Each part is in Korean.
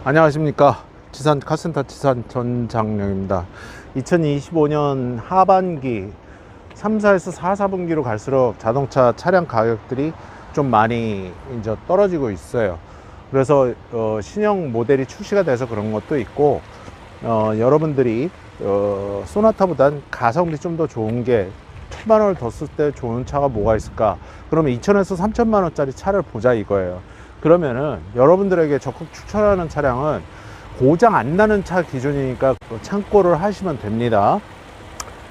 안녕하십니까. 지산 카센터 지산 전장령입니다. 2025년 하반기 3, 4에서 4, 4분기로 갈수록 자동차 차량 가격들이 좀 많이 이제 떨어지고 있어요. 그래서 신형 모델이 출시가 돼서 그런 것도 있고, 여러분들이 소나타보단 가성비 좀 더 좋은 게 1000만 원을 더 쓸 때 좋은 차가 뭐가 있을까? 그러면 2000에서 3000만 원짜리 차를 보자 이거예요. 그러면은 여러분들에게 적극 추천하는 차량은 고장 안 나는 차 기준이니까 참고를 하시면 됩니다.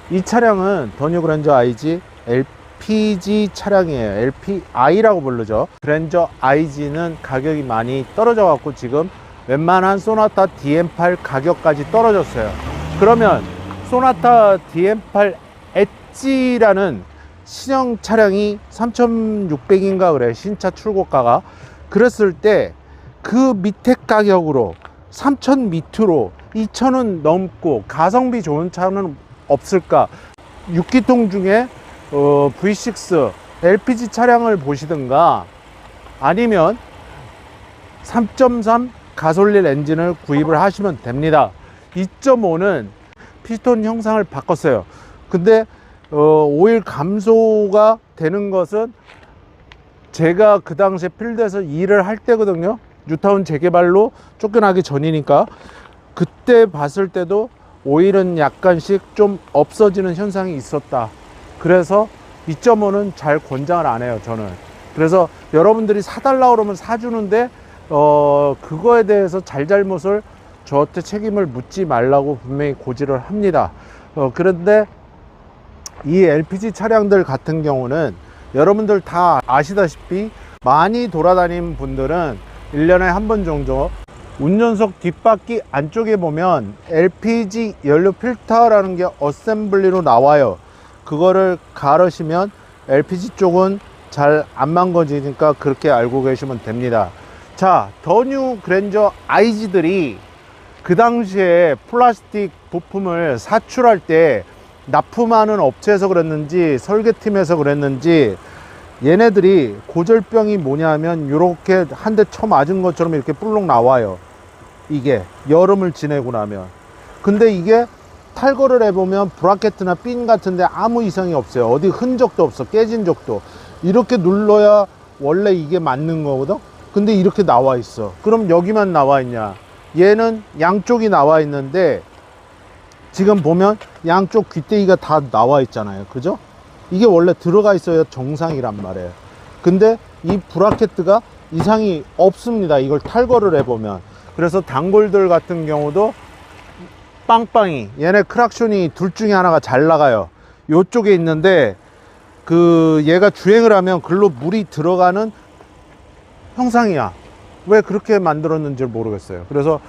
이 차량은 더뉴 그랜저 IG LPG 차량이에요. LPI라고 부르죠. 그랜저 IG는 가격이 많이 떨어져 갖고 지금 웬만한 소나타 DM8 가격까지 떨어졌어요. 그러면 소나타 DM8 엣지라는 신형 차량이 3600인가 그래, 신차 출고가가. 그랬을 때 그 밑에 가격으로 3000 밑으로 2000은 넘고 가성비 좋은 차는 없을까? 6기통 중에 V6 LPG 차량을 보시든가 아니면 3.3 가솔린 엔진을 구입을 하시면 됩니다. 2.5는 피스톤 형상을 바꿨어요. 근데 오일 감소가 되는 것은 제가 그 당시에 필드에서 일을 할 때거든요. 뉴타운 재개발로 쫓겨나기 전이니까. 그때 봤을 때도 오일은 약간씩 좀 없어지는 현상이 있었다. 그래서 2.5는 잘 권장을 안 해요, 저는. 그래서 여러분들이 사달라고 그러면 사주는데 그거에 대해서 잘잘못을 저한테 책임을 묻지 말라고 분명히 고지를 합니다. 그런데 이 LPG 차량들 같은 경우는 여러분들 다 아시다시피 많이 돌아다니는 분들은 1년에 한 번 정도 운전석 뒷바퀴 안쪽에 보면 LPG 연료 필터라는 게 어셈블리로 나와요. 그거를 가르시면 LPG 쪽은 잘 안 망가지니까 그렇게 알고 계시면 됩니다. 자, 더뉴 그랜저 IG들이 그 당시에 플라스틱 부품을 사출할 때 납품하는 업체에서 그랬는지 설계팀에서 그랬는지 얘네들이 고절병이 뭐냐면 이렇게 한 대 쳐 맞은 것처럼 이렇게 뿔룩 나와요. 이게 여름을 지내고 나면. 근데 이게 탈거를 해보면 브라켓이나 핀 같은데 아무 이상이 없어요. 어디 흔적도 없어. 깨진 적도. 이렇게 눌러야 원래 이게 맞는 거거든. 근데 이렇게 나와 있어. 그럼 여기만 나와 있냐? 얘는 양쪽이 나와 있는데 지금 보면 양쪽 귀때기가 다 나와 있잖아요. 그죠? 이게 원래 들어가 있어야 정상이란 말이에요. 근데 이 브라켓가 이상이 없습니다. 이걸 탈거를 해보면. 그래서 단골들 같은 경우도 빵빵이, 얘네 크락션이 둘 중에 하나가 잘 나가요. 요쪽에 있는데 얘가 주행을 하면 글로 물이 들어가는 형상이야. 왜 그렇게 만들었는지 모르겠어요. 그래서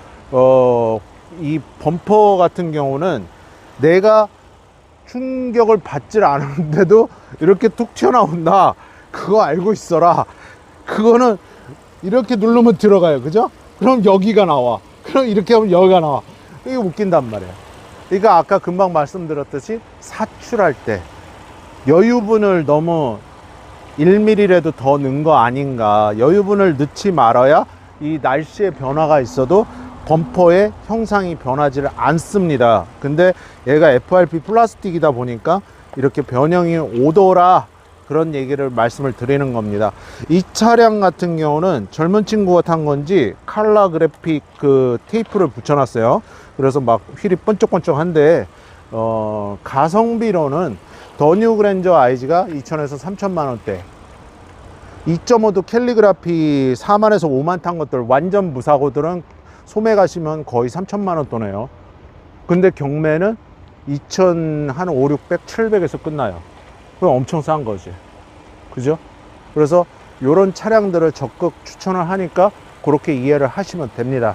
이 범퍼 같은 경우는 내가 충격을 받질 않았는데도 이렇게 툭 튀어나온다. 그거 알고 있어라. 그거는 이렇게 누르면 들어가요. 그죠? 그럼 여기가 나와. 그럼 이렇게 하면 여기가 나와. 이게 웃긴단 말이에요. 그러니까 아까 금방 말씀드렸듯이 사출할 때 여유분을 너무 1mm라도 더 넣은 거 아닌가. 여유분을 넣지 말아야 이 날씨의 변화가 있어도 범퍼의 형상이 변하지를 않습니다. 근데 얘가 FRP 플라스틱이다 보니까 이렇게 변형이 오더라, 그런 얘기를 말씀을 드리는 겁니다. 이 차량 같은 경우는 젊은 친구가 탄 건지 칼라 그래픽 그 테이프를 붙여놨어요. 그래서 막 휠이 번쩍번쩍한데 가성비로는 더뉴 그랜저 IG가 2000에서 3000만 원대, 2.5도 캘리그라피 4만에서 5만 탄 것들 완전 무사고들은 소매 가시면 거의 3천만 원 돈이에요. 근데 경매는 2천 한 5, 600, 700에서 끝나요. 그럼 엄청 싼 거지. 그죠? 그래서 요런 차량들을 적극 추천을 하니까 그렇게 이해를 하시면 됩니다.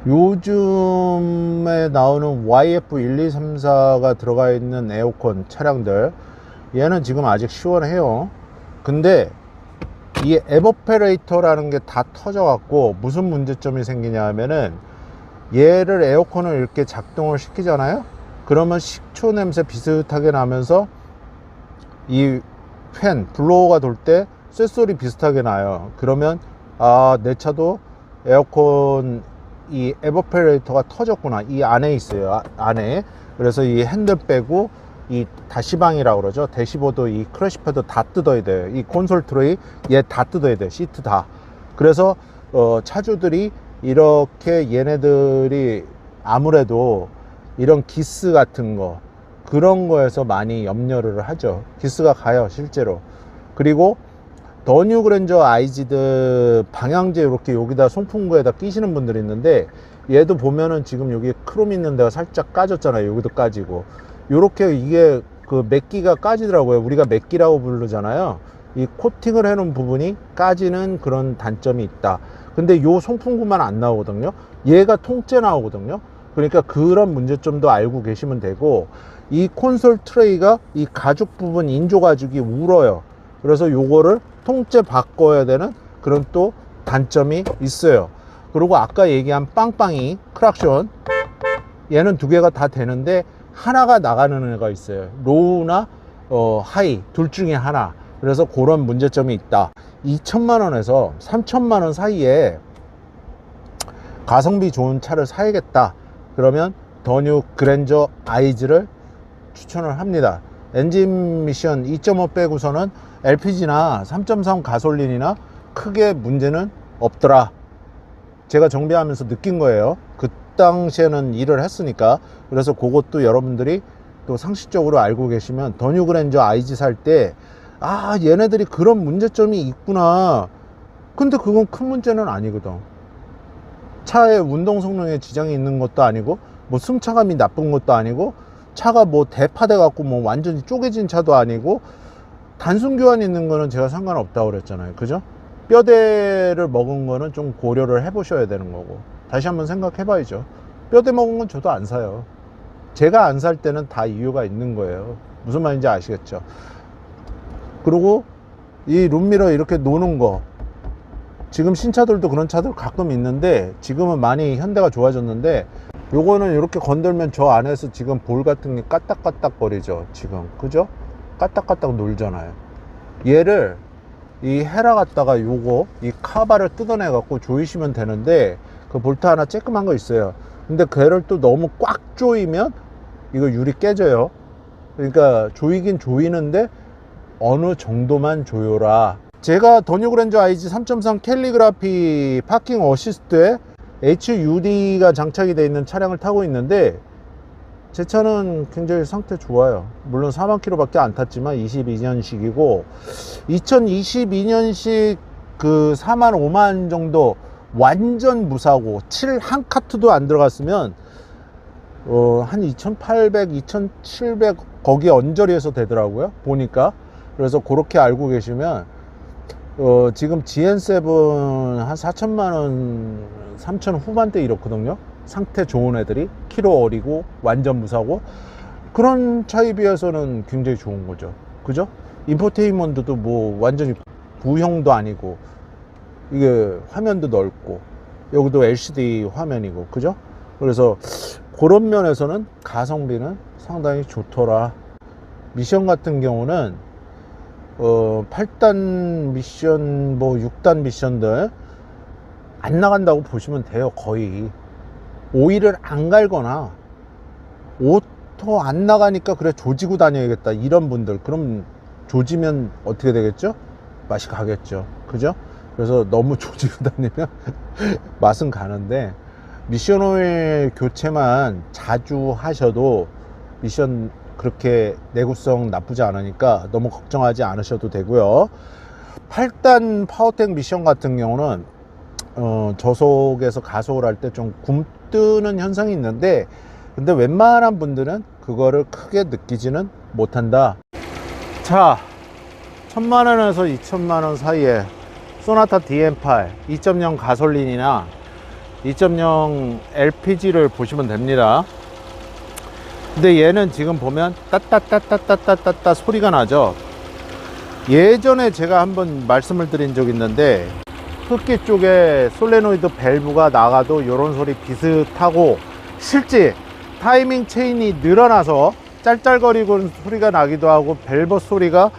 요즘에 나오는 YF1234가 들어가 있는 에어컨 차량들, 얘는 지금 아직 시원해요. 근데 이 에버페레이터라는 게 다 터져 갖고 무슨 문제점이 생기냐 하면은, 얘를 에어컨을 이렇게 작동을 시키잖아요. 그러면 식초 냄새 비슷하게 나면서 이 팬 블로어가 돌 때 쇳소리 비슷하게 나요. 그러면 내 차도 에어컨 이 에버페레이터가 터졌구나. 이 안에 있어요. 안에. 그래서 이 핸들 빼고 이 다시방이라고 그러죠. 대시보드, 이 크래시 패드 다 뜯어야 돼요. 이 콘솔 트레이 얘 다 뜯어야 돼요. 시트 다. 그래서 차주들이 이렇게 얘네들이 아무래도 이런 기스 같은 거 그런 거에서 많이 염려를 하죠. 기스가 가요 실제로. 그리고 더 뉴 그랜저 IG드 방향제 이렇게 여기다 송풍구에다 끼시는 분들이 있는데, 얘도 보면은 지금 여기 크롬 있는 데가 살짝 까졌잖아요. 여기도 까지고 요렇게 이게 그 맥기가 까지더라고요. 우리가 맥기라고 부르잖아요. 이 코팅을 해놓은 부분이 까지는 그런 단점이 있다. 근데 요 송풍구만 안 나오거든요. 얘가 통째 나오거든요. 그러니까 그런 문제점도 알고 계시면 되고, 이 콘솔 트레이가 이 가죽 부분 인조 가죽이 울어요. 그래서 요거를 통째 바꿔야 되는 그런 또 단점이 있어요. 그리고 아까 얘기한 빵빵이 크락션, 얘는 두 개가 다 되는데 하나가 나가는 애가 있어요. 로우나 하이 둘 중에 하나. 그래서 그런 문제점이 있다. 2천만 원에서 3천만 원 사이에 가성비 좋은 차를 사야겠다. 그러면 더 뉴 그랜저 아이즈를 추천을 합니다. 엔진 미션 2.5 빼고서는 LPG나 3.3 가솔린이나 크게 문제는 없더라. 제가 정비하면서 느낀 거예요. 그 당시에는 일을 했으니까. 그래서 그것도 여러분들이 또 상식적으로 알고 계시면 더 뉴 그랜저 IG 살 때, 아 얘네들이 그런 문제점이 있구나. 근데 그건 큰 문제는 아니거든. 차의 운동 성능에 지장이 있는 것도 아니고, 뭐 승차감이 나쁜 것도 아니고, 차가 뭐 대파돼 갖고 뭐 완전히 쪼개진 차도 아니고, 단순 교환이 있는 거는 제가 상관없다고 그랬잖아요. 그죠? 뼈대를 먹은 거는 좀 고려를 해 보셔야 되는 거고, 다시 한번 생각해 봐야죠. 뼈대 먹은 건 저도 안 사요. 제가 안 살 때는 다 이유가 있는 거예요. 무슨 말인지 아시겠죠? 그리고 이 룸미러 이렇게 노는 거, 지금 신차들도 그런 차들 가끔 있는데, 지금은 많이 현대가 좋아졌는데, 요거는 이렇게 건들면 저 안에서 지금 볼 같은 게 까딱까딱 거리죠. 지금 그죠? 까딱까딱 놀잖아요. 얘를 이 헤라 갖다가 요거 이 카바를 뜯어내 갖고 조이시면 되는데, 그 볼트 하나 쬐끔한 거 있어요. 근데 걔를 또 너무 꽉 조이면 이거 유리 깨져요. 그러니까 조이긴 조이는데 어느 정도만 조여라. 제가 더 뉴 그랜저 IG 3.3 캘리그라피 파킹 어시스트에 HUD가 장착이 되어 있는 차량을 타고 있는데, 제 차는 굉장히 상태 좋아요. 물론 4만 킬로 밖에 안 탔지만 22년식이고 2022년식 그 4만 5만 정도 완전 무사고 7 한 카트도 안 들어갔으면 한 2800, 2700 거기 언저리에서 되더라고요. 보니까. 그래서 그렇게 알고 계시면 지금 GN7 한 4천만원 3천 후반대 이렇거든요. 상태 좋은 애들이 키로 어리고 완전 무사고, 그런 차에 비해서는 굉장히 좋은 거죠. 그죠? 인포테인먼트도 뭐 완전히 구형도 아니고, 이게 화면도 넓고, 여기도 LCD 화면이고, 그죠? 그래서 그런 면에서는 가성비는 상당히 좋더라. 미션 같은 경우는 8단 미션, 뭐 6단 미션들 안 나간다고 보시면 돼요. 거의 오일을 안 갈거나 오토 안 나가니까 그래 조지고 다녀야겠다 이런 분들, 그럼 조지면 어떻게 되겠죠? 맛이 가겠죠. 그죠? 그래서 너무 조지고 다니면 맛은 가는데, 미션 오일 교체만 자주 하셔도 미션 그렇게 내구성 나쁘지 않으니까 너무 걱정하지 않으셔도 되고요. 8단 파워텍 미션 같은 경우는 저속에서 가속을 할 때 좀 굼뜨는 현상이 있는데, 근데 웬만한 분들은 그거를 크게 느끼지는 못한다. 자, 1000만원에서 2000만원 사이에 소나타 DM8 2.0 가솔린이나 2.0 LPG를 보시면 됩니다. 근데 얘는 지금 보면 따따따따따따따 소리가 나죠. 예전에 제가 한번 말씀을 드린 적이 있는데, 흡기 쪽에 솔레노이드 밸브가 나가도 이런 소리 비슷하고, 실제 타이밍 체인이 늘어나서 짤짤거리고 소리가 나기도 하고, 밸브 소리가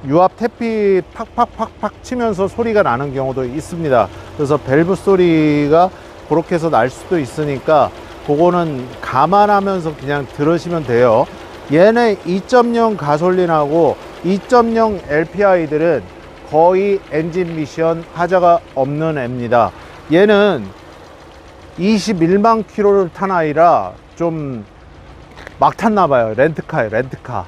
유압 태피 팍팍팍팍 치면서 소리가 나는 경우도 있습니다. 그래서 밸브 소리가 그렇게 해서 날 수도 있으니까 그거는 감안하면서 그냥 들으시면 돼요. 얘네 2.0 가솔린하고 2.0 LPI들은 거의 엔진 미션 하자가 없는 애입니다. 얘는 21만 킬로를 탄 아이라 좀 막 탔나 봐요. 렌트카에 렌트카.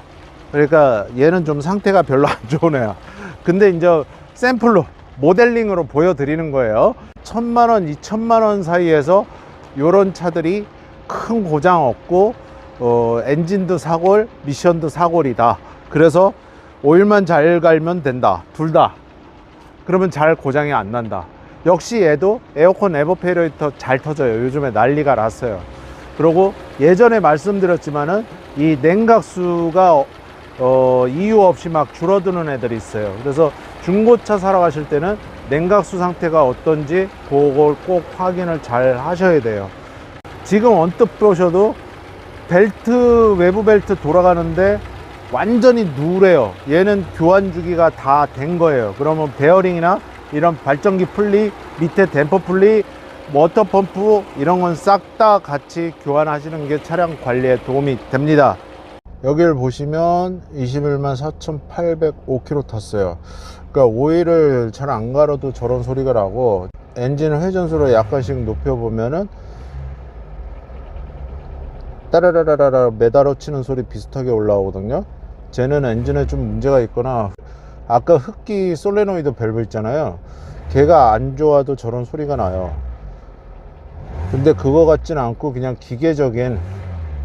그러니까 얘는 좀 상태가 별로 안 좋은 애야. 근데 이제 샘플로 모델링으로 보여드리는 거예요. 1000만원 2000만원 사이에서 요런 차들이 큰 고장 없고 엔진도 사골 미션도 사골이다. 그래서 오일만 잘 갈면 된다. 둘 다. 그러면 잘 고장이 안 난다. 역시 얘도 에어컨 에버페레이터 잘 터져요. 요즘에 난리가 났어요. 그리고 예전에 말씀드렸지만은 이 냉각수가 이유 없이 막 줄어드는 애들이 있어요. 그래서 중고차 사러 가실 때는 냉각수 상태가 어떤지 그걸 꼭 확인을 잘 하셔야 돼요. 지금 언뜻 보셔도 벨트, 외부 벨트 돌아가는데 완전히 누래요. 얘는 교환 주기가 다 된 거예요. 그러면 베어링이나 이런 발전기 풀리, 밑에 댐퍼 풀리, 워터 펌프 이런 건 싹 다 같이 교환하시는 게 차량 관리에 도움이 됩니다. 여기를 보시면 21만 4,805km 탔어요. 그러니까 오일을 잘 안 갈아도 저런 소리가 나고, 엔진 회전수를 약간씩 높여보면은 따라라라라 매달아 치는 소리 비슷하게 올라오거든요. 쟤는 엔진에 좀 문제가 있거나, 아까 흡기 솔레노이드 밸브 있잖아요, 걔가 안 좋아도 저런 소리가 나요. 근데 그거 같진 않고 그냥 기계적인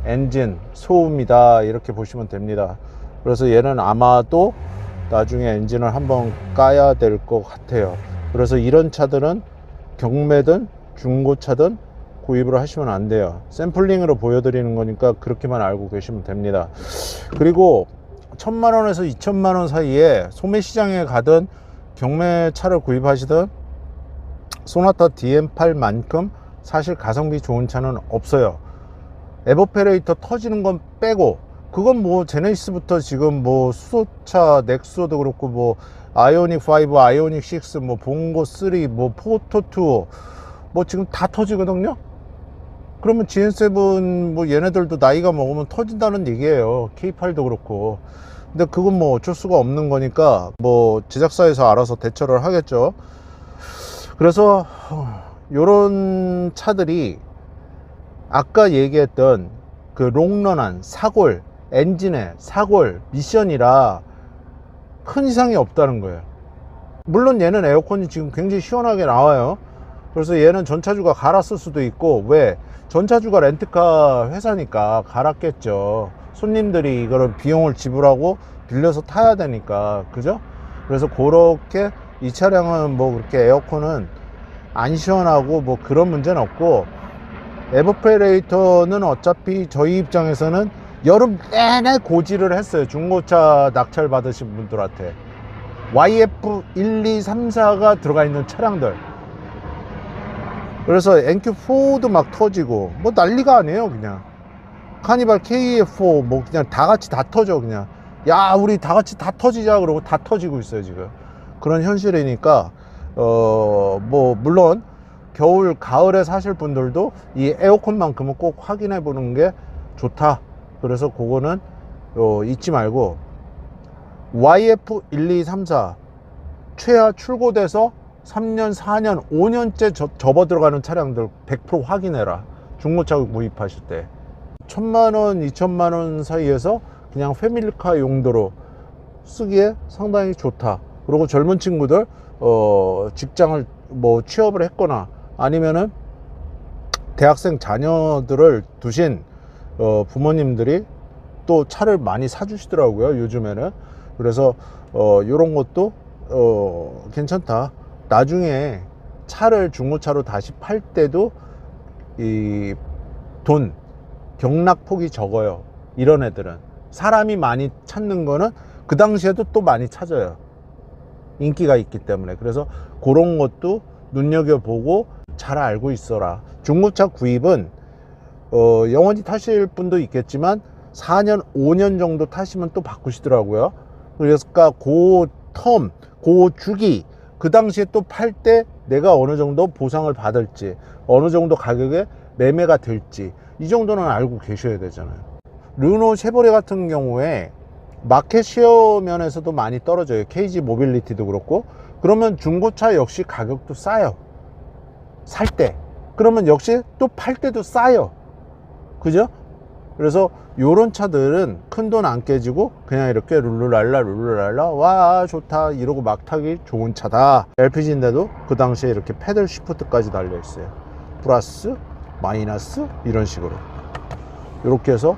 엔진 소음이다, 이렇게 보시면 됩니다. 그래서 얘는 아마도 나중에 엔진을 한번 까야 될 것 같아요. 그래서 이런 차들은 경매든 중고차든 구입을 하시면 안 돼요. 샘플링으로 보여드리는 거니까 그렇게만 알고 계시면 됩니다. 그리고 1000만원에서 2000만원 사이에 소매시장에 가든 경매차를 구입하시든 소나타 DM8만큼 사실 가성비 좋은 차는 없어요. 에버페레이터 터지는 건 빼고, 그건 뭐 제네시스부터 지금 뭐 수소차 넥소도 그렇고, 뭐 아이오닉 5, 아이오닉 6, 뭐 봉고 3, 뭐 포토2 뭐 지금 다 터지거든요. 그러면 GN7 뭐 얘네들도 나이가 먹으면 터진다는 얘기예요. K8도 그렇고. 근데 그건 뭐 어쩔 수가 없는 거니까 뭐 제작사에서 알아서 대처를 하겠죠. 그래서 요런 차들이 아까 얘기했던 그 롱런한 사골, 엔진의 사골 미션이라 큰 이상이 없다는 거예요. 물론 얘는 에어컨이 지금 굉장히 시원하게 나와요. 그래서 얘는 전차주가 갈았을 수도 있고, 왜? 전차주가 렌트카 회사니까 갈았겠죠. 손님들이 이거를 비용을 지불하고 빌려서 타야 되니까, 그죠? 그래서 그렇게 이 차량은 뭐 그렇게 에어컨은 안 시원하고 뭐 그런 문제는 없고, 에버페레이터는 어차피 저희 입장에서는 여름 내내 고지를 했어요. 중고차 낙찰 받으신 분들한테. YF 1, 2, 3, 4가 들어가 있는 차량들. 그래서 NQ4도 막 터지고 뭐 난리가 아니에요. 그냥 카니발 KF4 뭐 그냥 다 같이 다 터져. 그냥 야 우리 다 같이 다 터지자 그러고 다 터지고 있어요 지금. 그런 현실이니까 뭐 물론 겨울 가을에 사실 분들도 이 에어컨만큼은 꼭 확인해 보는 게 좋다. 그래서 그거는 잊지 말고, YF 1, 2, 3, 4 최하 출고돼서 3년, 4년, 5년째 접어 들어가는 차량들 100% 확인해라. 중고차 구입하실 때 1000만원, 2000만원 사이에서 그냥 패밀리카 용도로 쓰기에 상당히 좋다. 그리고 젊은 친구들 직장을 뭐 취업을 했거나 아니면은 대학생 자녀들을 두신 부모님들이 또 차를 많이 사주시더라고요 요즘에는. 그래서 요런 것도 괜찮다. 나중에 차를 중고차로 다시 팔 때도 이 돈 경락폭이 적어요. 이런 애들은 사람이 많이 찾는 거는 그 당시에도 또 많이 찾아요. 인기가 있기 때문에. 그래서 그런 것도 눈여겨보고 잘 알고 있어라. 중고차 구입은 영원히 타실 분도 있겠지만 4년 5년 정도 타시면 또 바꾸시더라고요. 그러니까 그 텀, 그 주기, 그 당시에 또 팔 때 내가 어느 정도 보상을 받을지, 어느 정도 가격에 매매가 될지, 이 정도는 알고 계셔야 되잖아요. 르노 쉐보레 같은 경우에 마켓 쉐어 면에서도 많이 떨어져요. KG 모빌리티도 그렇고. 그러면 중고차 역시 가격도 싸요. 살 때. 그러면 역시 또 팔 때도 싸요. 그죠? 그래서 요런 차들은 큰 돈 안 깨지고 그냥 이렇게 룰루랄라 와 좋다 이러고 막 타기 좋은 차다. LPG인데도 그 당시에 이렇게 패들 시프트까지 달려 있어요. 플러스 마이너스 이런 식으로 이렇게 해서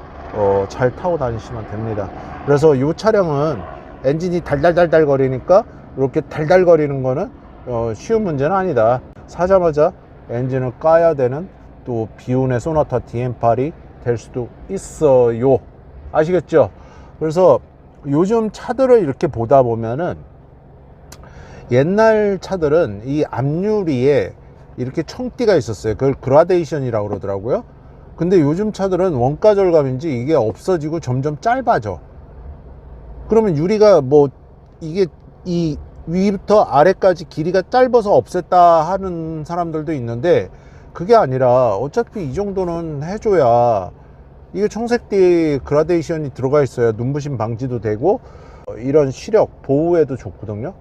잘 타고 다니시면 됩니다. 그래서 이 차량은 엔진이 달달달달 거리니까 이렇게 달달 거리는 거는 쉬운 문제는 아니다. 사자마자 엔진을 까야 되는 또 비운의 소나타 DM8이 될 수도 있어요. 아시겠죠? 그래서 요즘 차들을 이렇게 보다 보면은 옛날 차들은 이 앞유리에 이렇게 청띠가 있었어요. 그걸 그라데이션이라고 그러더라고요. 근데 요즘 차들은 원가 절감인지 이게 없어지고 점점 짧아져. 그러면 유리가 뭐 이게 이 위부터 아래까지 길이가 짧아서 없앴다 하는 사람들도 있는데, 그게 아니라 어차피 이 정도는 해줘야, 이게 청색띠 그라데이션이 들어가 있어야 눈부심 방지도 되고 이런 시력 보호에도 좋거든요.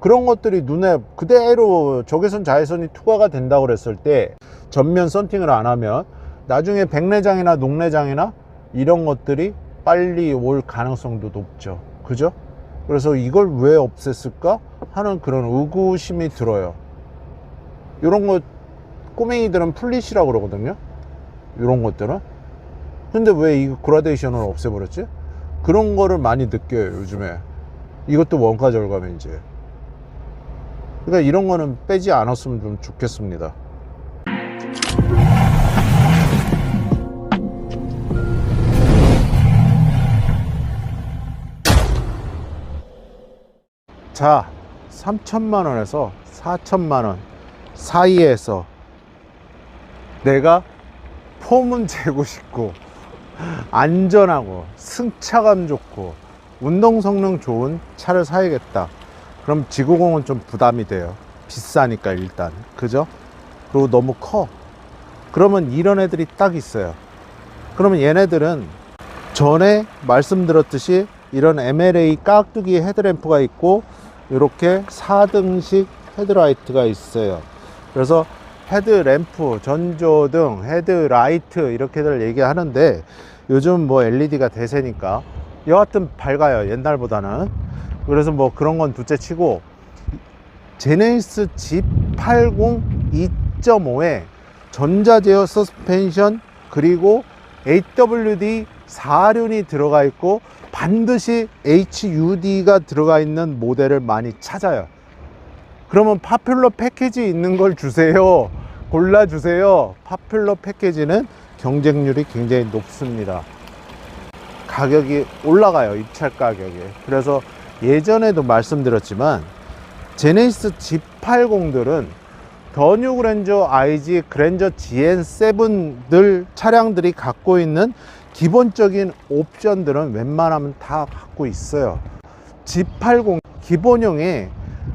그런 것들이 눈에 그대로 적외선 자외선이 투과가 된다고 그랬을 때 전면 썬팅을 안 하면 나중에 백내장이나 녹내장이나 이런 것들이 빨리 올 가능성도 높죠. 그죠? 그래서 이걸 왜 없앴을까 하는 그런 의구심이 들어요. 이런 거 꼬맹이들은 플릿이라고 그러거든요. 이런 것들은. 근데 왜 이 그라데이션을 없애버렸지? 그런 거를 많이 느껴요, 요즘에. 이것도 원가 절감인지. 그러니까 이런 거는 빼지 않았으면 좀 좋겠습니다. 자, 3천만 원에서 4천만 원 사이에서 내가 폼은 재고 싶고 안전하고 승차감 좋고 운동 성능 좋은 차를 사야겠다. 그럼 지구공은 좀 부담이 돼요. 비싸니까 일단. 그죠? 그리고 너무 커. 그러면 이런 애들이 딱 있어요. 그러면 얘네들은 전에 말씀드렸듯이 이런 MLA 깍두기 헤드램프가 있고 이렇게 4등식 헤드라이트가 있어요. 그래서 헤드램프, 전조등, 헤드라이트 이렇게들 얘기하는데 요즘 뭐 LED가 대세니까 여하튼 밝아요, 옛날보다는. 그래서 뭐 그런 건 둘째 치고, 제네시스 G80 2.5에 전자제어 서스펜션 그리고 AWD 4륜이 들어가 있고 반드시 HUD가 들어가 있는 모델을 많이 찾아요. 그러면 파퓰러 패키지 있는 걸 주세요. 골라주세요. 파퓰러 패키지는 경쟁률이 굉장히 높습니다. 가격이 올라가요, 입찰 가격이. 그래서 예전에도 말씀드렸지만 제네시스 G80들은 더 뉴 그랜저 IG, 그랜저 GN7들 차량들이 갖고 있는 기본적인 옵션들은 웬만하면 다 갖고 있어요. G80 기본형에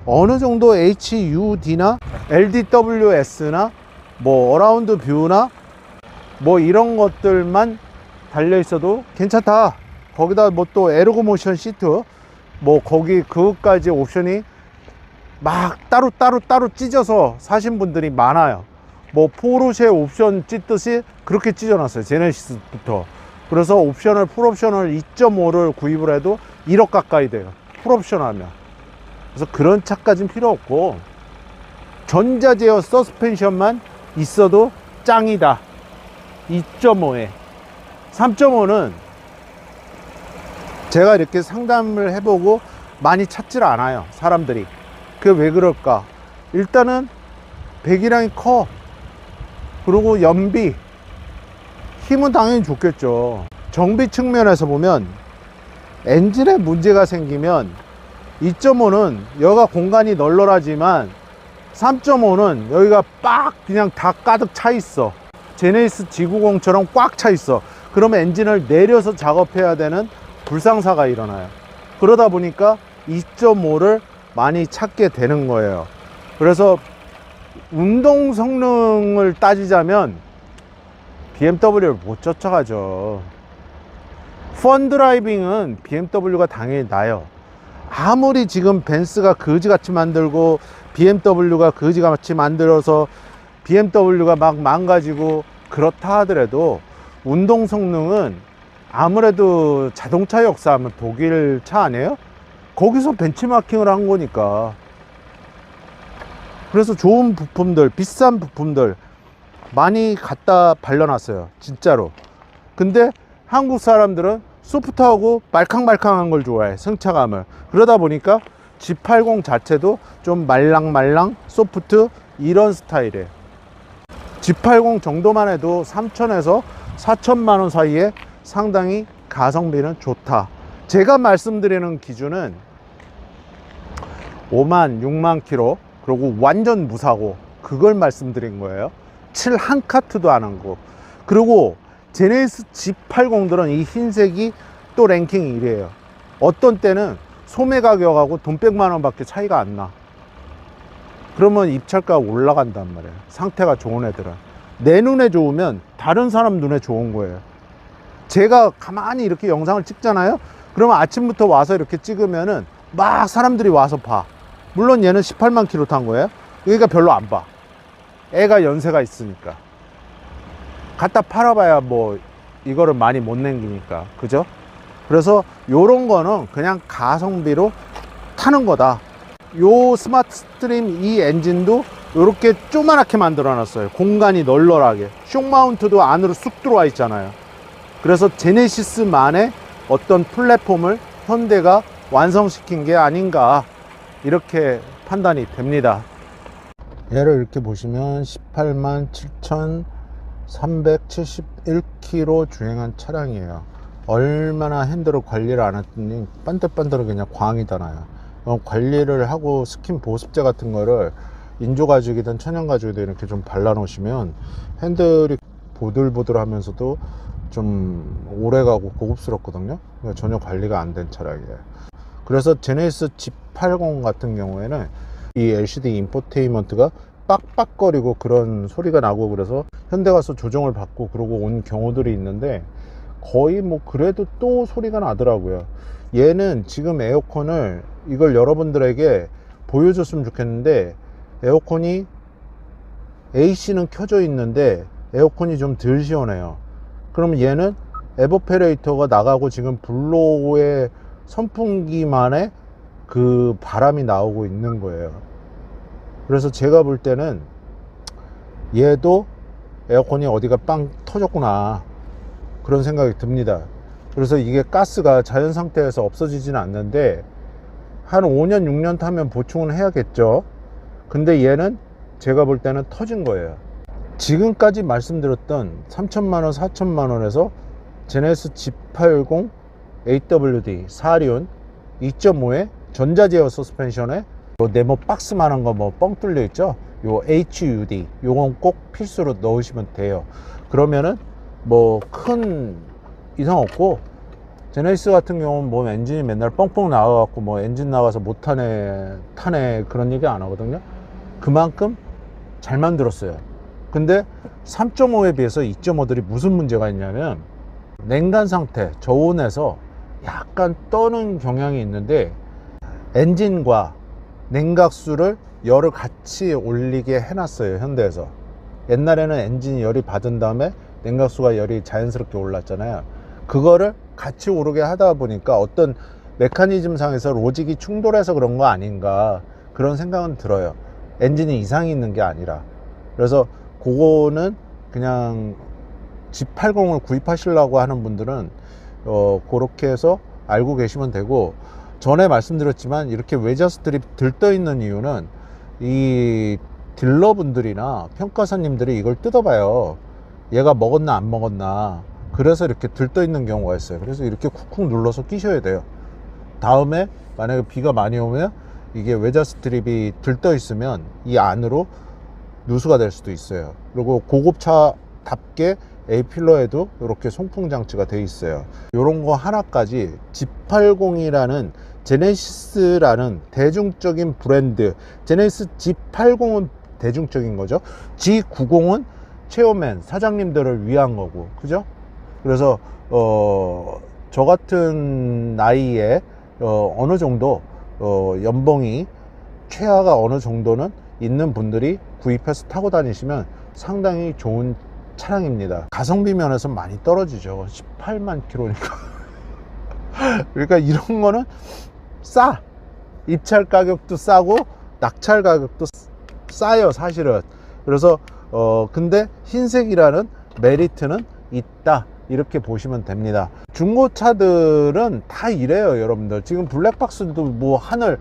어느 정도 HUD나 LDWS나 뭐 어라운드 뷰나 뭐 이런 것들만 달려 있어도 괜찮다. 거기다 뭐 또 에르고 모션 시트 뭐 거기 그것까지 옵션이 막 따로 찢어서 사신 분들이 많아요. 뭐 포르쉐 옵션 찢듯이 그렇게 찢어놨어요, 제네시스부터. 그래서 옵션을 풀옵션을 2.5를 구입을 해도 1억 가까이 돼요, 풀옵션 하면. 그래서 그런 차까지는 필요 없고 전자제어 서스펜션만 있어도 짱이다. 2.5에 3.5는 제가 이렇게 상담을 해보고 많이 찾질 않아요, 사람들이. 그게 왜 그럴까? 일단은 배기량이 커. 그리고 연비, 힘은 당연히 좋겠죠. 정비 측면에서 보면 엔진에 문제가 생기면 2.5는 여기가 공간이 널널하지만 3.5는 여기가 빡 그냥 다 가득 차 있어. 제네시스 G90처럼 꽉 차 있어. 그러면 엔진을 내려서 작업해야 되는 불상사가 일어나요. 그러다 보니까 2.5를 많이 찾게 되는 거예요. 그래서 운동 성능을 따지자면 BMW를 못 쫓아가죠. 펀 드라이빙은 BMW가 당연히 나요. 아무리 지금 벤츠가 거지같이 만들고 BMW가 거지같이 만들어서 BMW가 막 망가지고 그렇다 하더라도 운동 성능은 아무래도 자동차 역사하면 독일 차 아니에요? 거기서 벤치마킹을 한 거니까. 그래서 좋은 부품들, 비싼 부품들 많이 갖다 발려놨어요, 진짜로. 근데 한국 사람들은 소프트하고 말캉말캉한 걸 좋아해, 승차감을. 그러다 보니까 G80 자체도 좀 말랑말랑 소프트 이런 스타일이에요. G80 정도만 해도 3천에서 4천만 원 사이에 상당히 가성비는 좋다. 제가 말씀드리는 기준은 5만, 6만 킬로, 그리고 완전 무사고, 그걸 말씀드린 거예요. 7 한 카트도 안 한 거. 그리고 제네시스 G80들은 이 흰색이 또 랭킹 1위에요. 어떤 때는 소매 가격하고 돈 100만 원 밖에 차이가 안 나. 그러면 입찰가가 올라간단 말이에요. 상태가 좋은 애들은. 내 눈에 좋으면 다른 사람 눈에 좋은 거예요. 제가 가만히 이렇게 영상을 찍잖아요. 그러면 아침부터 와서 이렇게 찍으면은 막 사람들이 와서 봐. 물론 얘는 18만 킬로 탄 거예요. 그러니까 별로 안 봐. 애가 연세가 있으니까. 갖다 팔아봐야 뭐 이거를 많이 못 남기니까. 그죠? 그래서 요런 거는 그냥 가성비로 타는 거다. 요 스마트 스트림 이 엔진도 요렇게 조그맣게 만들어 놨어요. 공간이 널널하게. 쇼 마운트도 안으로 쑥 들어와 있잖아요. 그래서 제네시스만의 어떤 플랫폼을 현대가 완성시킨 게 아닌가, 이렇게 판단이 됩니다. 얘를 이렇게 보시면 18만 7,371km 주행한 차량이에요. 얼마나 핸들을 관리를 안 했더니 반들반들하게 그냥 광이잖아요. 관리를 하고 스킨 보습제 같은 거를 인조가죽이든 천연가죽이든 이렇게 좀 발라 놓으시면 핸들이 보들보들 하면서도 좀 오래가고 고급스럽거든요. 전혀 관리가 안 된 차량이에요. 그래서 제네시스 G80 같은 경우에는 이 LCD 인포테인먼트가 빡빡거리고 그런 소리가 나고, 그래서 현대 가서 조정을 받고 그러고 온 경우들이 있는데, 거의 뭐 그래도 또 소리가 나더라고요. 얘는 지금 에어컨을, 이걸 여러분들에게 보여줬으면 좋겠는데, 에어컨이 AC는 켜져 있는데 에어컨이 좀 덜 시원해요. 그러면 얘는 에버페레이터가 나가고 지금 블로우의 선풍기만의 그 바람이 나오고 있는 거예요. 그래서 제가 볼 때는 얘도 에어컨이 어디가 빵 터졌구나, 그런 생각이 듭니다. 그래서 이게 가스가 자연 상태에서 없어지지는 않는데 한 5년 6년 타면 보충은 해야겠죠. 근데 얘는 제가 볼 때는 터진 거예요. 지금까지 말씀드렸던 3천만원 4천만원에서 제네시스 G80 AWD 4륜 2.5의 전자제어 서스펜션에 요 네모 박스만한 거 뭐 뻥 뚫려 있죠. 요 HUD 요건 꼭 필수로 넣으시면 돼요. 그러면은 뭐 큰 이상 없고, 제네시스 같은 경우는 뭐 엔진이 맨날 뻥뻥 나와갖고 뭐 엔진 나가서 못 타네 그런 얘기 안 하거든요. 그만큼 잘 만들었어요. 근데 3.5에 비해서 2.5들이 무슨 문제가 있냐면, 냉간 상태 저온에서 약간 떠는 경향이 있는데, 엔진과 냉각수를 열을 같이 올리게 해놨어요, 현대에서. 옛날에는 엔진이 열이 받은 다음에 냉각수가 열이 자연스럽게 올랐잖아요. 그거를 같이 오르게 하다 보니까 어떤 메커니즘 상에서 로직이 충돌해서 그런 거 아닌가, 그런 생각은 들어요. 엔진이 이상이 있는 게 아니라. 그래서 그거는 그냥 G80을 구입하시려고 하는 분들은 그렇게 해서 알고 계시면 되고, 전에 말씀드렸지만 이렇게 외자 스트립 들떠 있는 이유는 이 딜러분들이나 평가사님들이 이걸 뜯어봐요. 얘가 먹었나 안 먹었나. 그래서 이렇게 들떠 있는 경우가 있어요. 그래서 이렇게 쿡쿡 눌러서 끼셔야 돼요. 다음에 만약에 비가 많이 오면 이게 외자 스트립이 들떠 있으면 이 안으로 누수가 될 수도 있어요. 그리고 고급차답게 A필러에도 이렇게 송풍 장치가 되어 있어요. 이런 거 하나까지 G80이라는 제네시스라는 대중적인 브랜드, 제네시스 G80은 대중적인 거죠. G90은 체어맨 사장님들을 위한 거고, 그죠? 그래서 저 같은 나이에 어느 정도 연봉이 최하가 어느 정도는 있는 분들이 구입해서 타고 다니시면 상당히 좋은 차량입니다. 가성비 면에서 많이 떨어지죠. 18만 킬로니까. 그러니까 이런 거는 싸. 입찰 가격도 싸고 낙찰 가격도 싸요, 사실은. 그래서 근데 흰색이라는 메리트는 있다, 이렇게 보시면 됩니다. 중고차들은 다 이래요, 여러분들. 지금 블랙박스도 뭐 하늘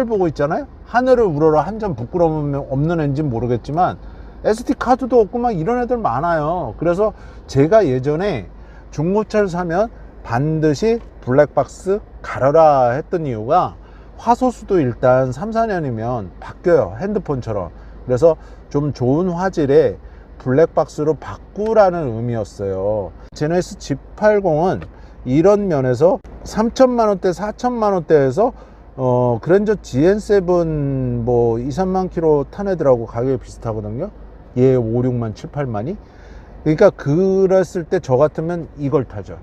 보고 있잖아요. 하늘을 우러러 한 점 부끄러움 없는 애인지는 모르겠지만 SD 카드도 없고 막 이런 애들 많아요. 그래서 제가 예전에 중고차를 사면 반드시 블랙박스 갈아라 했던 이유가 화소수도 일단 3, 4년이면 바뀌어요, 핸드폰처럼. 그래서 좀 좋은 화질의 블랙박스로 바꾸라는 의미였어요. 제네시스 G80은 이런 면에서 3천만 원대, 4천만 원대에서 그랜저 GN7 뭐 2, 3만 킬로 탄 애들하고 가격이 비슷하거든요. 얘 5, 6만, 7, 8만이. 그러니까 그랬을 때 저 같으면 이걸 타죠.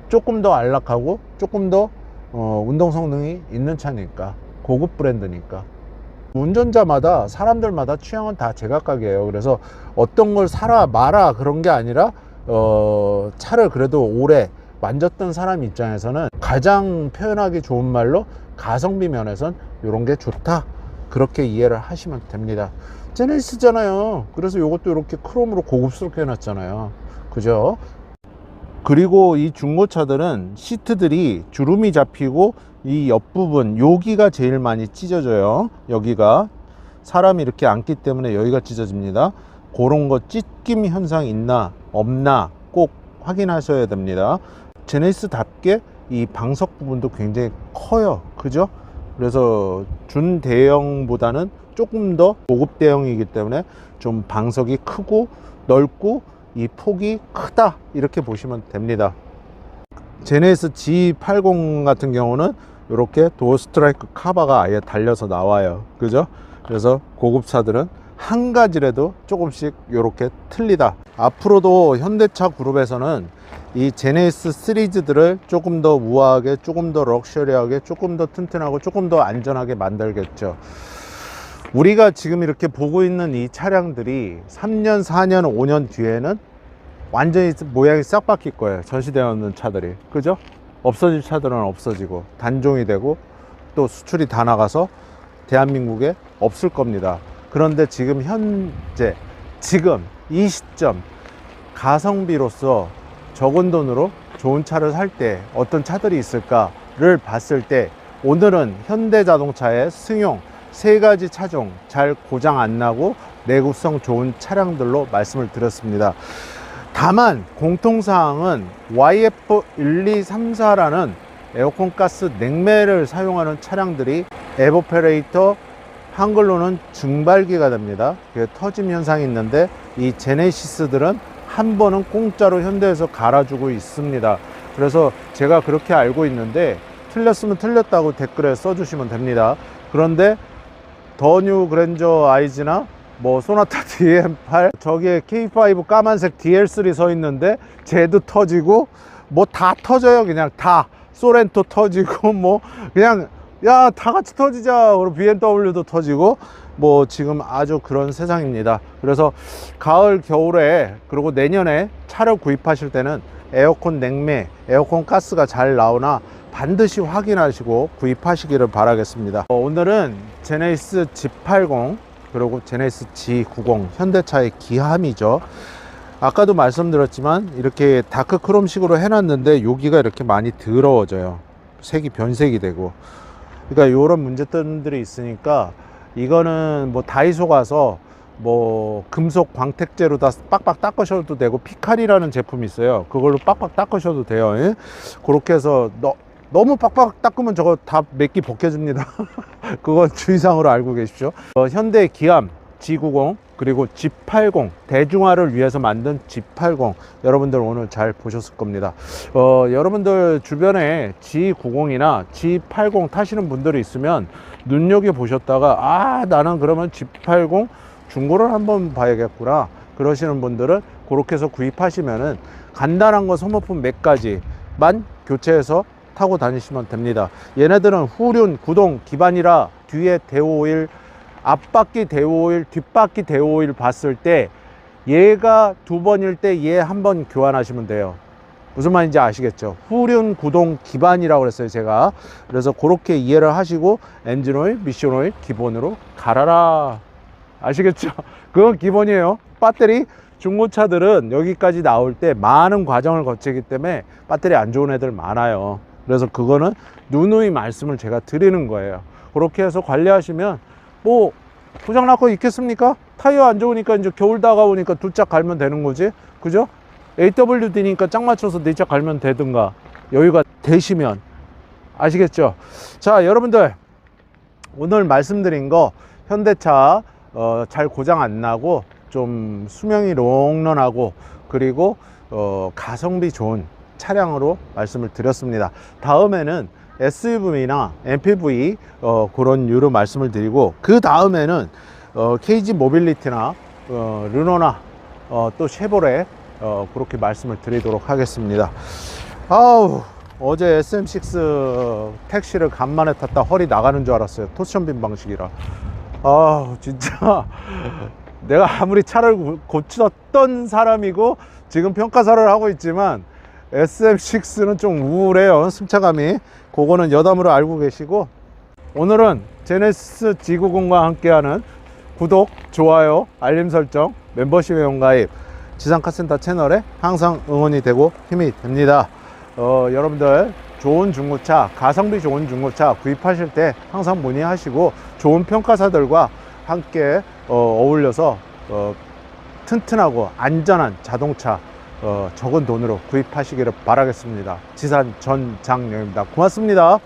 조금 더 안락하고 조금 더 운동 성능이 있는 차니까, 고급 브랜드니까. 운전자마다, 사람들마다 취향은 다 제각각이에요. 그래서 어떤 걸 사라 마라 그런 게 아니라 차를 그래도 오래 만졌던 사람 입장에서는 가장 표현하기 좋은 말로 가성비 면에선 이런 게 좋다, 그렇게 이해를 하시면 됩니다. 제네시스잖아요. 그래서 이것도 이렇게 크롬으로 고급스럽게 해놨잖아요, 그죠? 그리고 이 중고차들은 시트들이 주름이 잡히고 이 옆부분, 여기가 제일 많이 찢어져요. 여기가 사람이 이렇게 앉기 때문에 여기가 찢어집니다. 그런 거 찢김 현상 있나 없나 꼭 확인하셔야 됩니다. 제네시스답게 이 방석 부분도 굉장히 커요, 그죠? 그래서 준대형보다는 조금 더 고급 대형이기 때문에 좀 방석이 크고 넓고 이 폭이 크다, 이렇게 보시면 됩니다. 제네시스 G80 같은 경우는 이렇게 도어 스트라이크 카바가 아예 달려서 나와요, 그죠? 그래서 고급차들은 한 가지라도 조금씩 이렇게 틀리다. 앞으로도 현대차 그룹에서는 이 제네시스 시리즈들을 조금 더 우아하게, 조금 더 럭셔리하게, 조금 더 튼튼하고 조금 더 안전하게 만들겠죠. 우리가 지금 이렇게 보고 있는 이 차량들이 3년, 4년, 5년 뒤에는 완전히 모양이 싹 바뀔 거예요, 전시되어 있는 차들이, 그죠? 없어질 차들은 없어지고 단종이 되고 또 수출이 다 나가서 대한민국에 없을 겁니다. 그런데 지금 현재, 지금 이 시점 가성비로서 적은 돈으로 좋은 차를 살 때 어떤 차들이 있을까를 봤을 때, 오늘은 현대자동차의 승용 3가지 차종 잘 고장 안 나고 내구성 좋은 차량들로 말씀을 드렸습니다. 다만 공통사항은 YF1234라는 에어컨 가스 냉매를 사용하는 차량들이 에버페레이터, 한글로는 증발기가 됩니다. 터짐 현상이 있는데 이 제네시스들은 한 번은 공짜로 현대에서 갈아주고 있습니다. 그래서 제가 그렇게 알고 있는데 틀렸으면 틀렸다고 댓글에 써주시면 됩니다. 그런데 더 뉴 그랜저 아이즈나 뭐 소나타 DM8, 저기에 K5 까만색 DL3 서 있는데 쟤도 터지고 뭐 다 터져요. 그냥 다 소렌토 터지고 뭐 그냥 야 다 같이 터지자. 그리고 BMW도 터지고 뭐 지금 아주 그런 세상입니다. 그래서 가을 겨울에 그리고 내년에 차를 구입하실 때는 에어컨 냉매, 에어컨 가스가 잘 나오나 반드시 확인하시고 구입하시기를 바라겠습니다. 오늘은 제네시스 G80 그리고 제네시스 G90 현대차의 기함이죠. 아까도 말씀드렸지만 이렇게 다크 크롬식으로 해놨는데 여기가 이렇게 많이 더러워져요. 색이 변색이 되고, 그러니까 이런 문제점들이 있으니까 이거는 뭐 다이소 가서 뭐 금속 광택제로 다 빡빡 닦으셔도 되고, 피칼이라는 제품이 있어요. 그걸로 빡빡 닦으셔도 돼요. 예? 그렇게 해서 너무 빡빡 닦으면 저거 다 몇 개 벗겨집니다. 그건 주의사항으로 알고 계십시오. 현대 기함 G90 그리고 G80 대중화를 위해서 만든 G80 여러분들 오늘 잘 보셨을 겁니다. 여러분들 주변에 G90이나 G80 타시는 분들이 있으면 눈여겨보셨다가 아 나는 그러면 G80 중고를 한번 봐야겠구나 그러시는 분들은 그렇게 해서 구입하시면은 간단한 거 소모품 몇 가지만 교체해서 타고 다니시면 됩니다. 얘네들은 후륜, 구동, 기반이라 뒤에 대오일, 앞바퀴 대오일, 뒷바퀴 대오일 봤을 때 얘가 2번일 때 얘 한 번 교환하시면 돼요. 무슨 말인지 아시겠죠? 후륜, 구동, 기반이라고 그랬어요 제가. 그래서 그렇게 이해를 하시고 엔진오일, 미션오일 기본으로 갈아라. 아시겠죠? 그건 기본이에요. 배터리 중고차들은 여기까지 나올 때 많은 과정을 거치기 때문에 배터리 안 좋은 애들 많아요. 그래서 그거는 누누이 말씀을 제가 드리는 거예요. 그렇게 해서 관리하시면 뭐 고장났고 있겠습니까? 타이어 안 좋으니까 이제 겨울 다가오니까 2짝 갈면 되는 거지. 그죠? AWD니까 짝 맞춰서 4짝 갈면 되든가 여유가 되시면. 아시겠죠? 자 여러분들 오늘 말씀드린 거 현대차 잘 고장 안 나고 좀 수명이 롱런하고 그리고 가성비 좋은 차량으로 말씀을 드렸습니다. 다음에는 SUV나 MPV 그런 유로 말씀을 드리고 그 다음에는 KG 모빌리티나 르노나 또 쉐보레 그렇게 말씀을 드리도록 하겠습니다. 아우 어제 SM6 택시를 간만에 탔다 허리 나가는 줄 알았어요. 토션빔 방식이라. 아 진짜 내가 아무리 차를 고쳤던 사람이고 지금 평가사를 하고 있지만 SM6는 좀 우울해요. 승차감이. 그거는 여담으로 알고 계시고 오늘은 제네시스 G90과 함께하는 구독, 좋아요, 알림 설정, 멤버십 회원가입 지상카센터 채널에 항상 응원이 되고 힘이 됩니다. 여러분들 좋은 중고차, 가성비 좋은 중고차 구입하실 때 항상 문의하시고 좋은 평가사들과 함께 어울려서 튼튼하고 안전한 자동차 적은 돈으로 구입하시기를 바라겠습니다. 지산 전장영입니다. 고맙습니다.